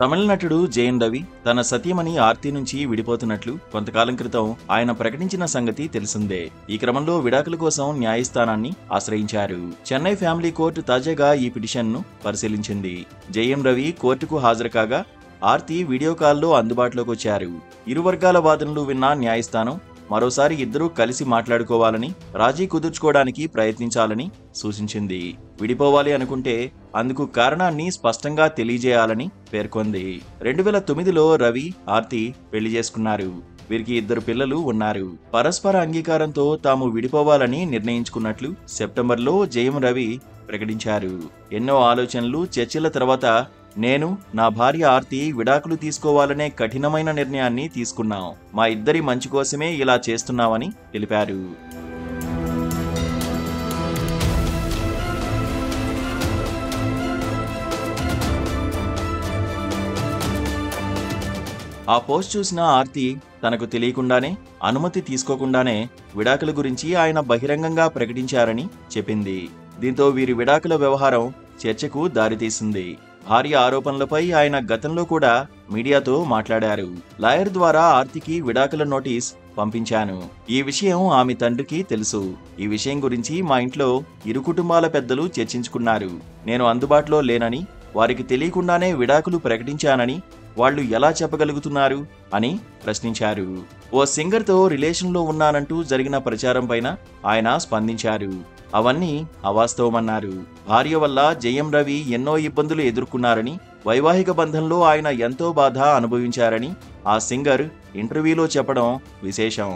తమిళ నటుడు జయన్ రవి తన సతీమణి ఆర్తి నుంచి విడిపోతున్నట్లు కొంతకాలం క్రితం ఆయన ప్రకటించిన సంగతి తెలిసిందే. ఈ క్రమంలో విడాకుల కోసం న్యాయస్థానాన్ని ఆశ్రయించారు. చెన్నై ఫ్యామిలీ కోర్టు తాజాగా ఈ పిటిషన్ను పరిశీలించింది. జయన్ రవి కోర్టుకు హాజరు కాగా ఆర్తి వీడియో కాల్లో అందుబాటులోకి వచ్చారు. ఇరు వర్గాల వాదనలు విన్న న్యాయస్థానం మరోసారి ఇద్దరూ కలిసి మాట్లాడుకోవాలని, రాజీ కుదుర్చుకోవడానికి ప్రయత్నించాలని సూచించింది. విడిపోవాలి అనుకుంటే అందుకు కారణాన్ని స్పష్టంగా తెలియజేయాలని పేర్కొంది. 2009లో రవి, ఆర్తి పెళ్లి చేసుకున్నారు. వీరికి 2 పిల్లలు ఉన్నారు. పరస్పర అంగీకారంతో తాము విడిపోవాలని నిర్ణయించుకున్నట్లు సెప్టెంబర్లో జయం రవి ప్రకటించారు. ఎన్నో ఆలోచనలు, చర్చల తర్వాత నేను, నా భార్య ఆర్తి విడాకులు తీసుకోవాలనే కఠినమైన నిర్ణయాన్ని తీసుకున్నాం. మా ఇద్దరి మంచి కోసమే ఇలా చేస్తున్నామని తెలిపారు. ఆ పోస్ట్ చూసిన ఆర్తి తనకు తెలియకుండానే, అనుమతి తీసుకోకుండానే విడాకుల గురించి ఆయన బహిరంగంగా ప్రకటించారని చెప్పింది. దీంతో వీరి విడాకుల వ్యవహారం చర్చకు దారితీసింది. భార్య ఆరోపణలపై ఆయన గతంలో కూడా మీడియాతో మాట్లాడారు. లాయర్ ద్వారా ఆర్తికి విడాకుల నోటీస్ పంపించాను. ఈ విషయం ఆమె తండ్రికి తెలుసు. ఈ విషయం గురించి మా ఇంట్లో ఇరు కుటుంబాల పెద్దలు చర్చించుకున్నారు. నేను అందుబాటులో లేనని, వారికి తెలియకుండానే విడాకులు ప్రకటించానని వాళ్ళు ఎలా చెప్పగలుగుతున్నారు అని ప్రశ్నించారు. ఓ సింగర్తో రిలేషన్లో ఉన్నానంటూ జరిగిన ప్రచారం పైన ఆయన స్పందించారు. అవన్నీ అవాస్తవమన్నారు. భార్య వల్ల జయం రవి ఎన్నో ఇబ్బందులు ఎదుర్కొన్నారని, వైవాహిక బంధంలో ఆయన ఎంతో బాధ అనుభవించారని ఆ సింగర్ ఇంటర్వ్యూలో చెప్పడం విశేషం.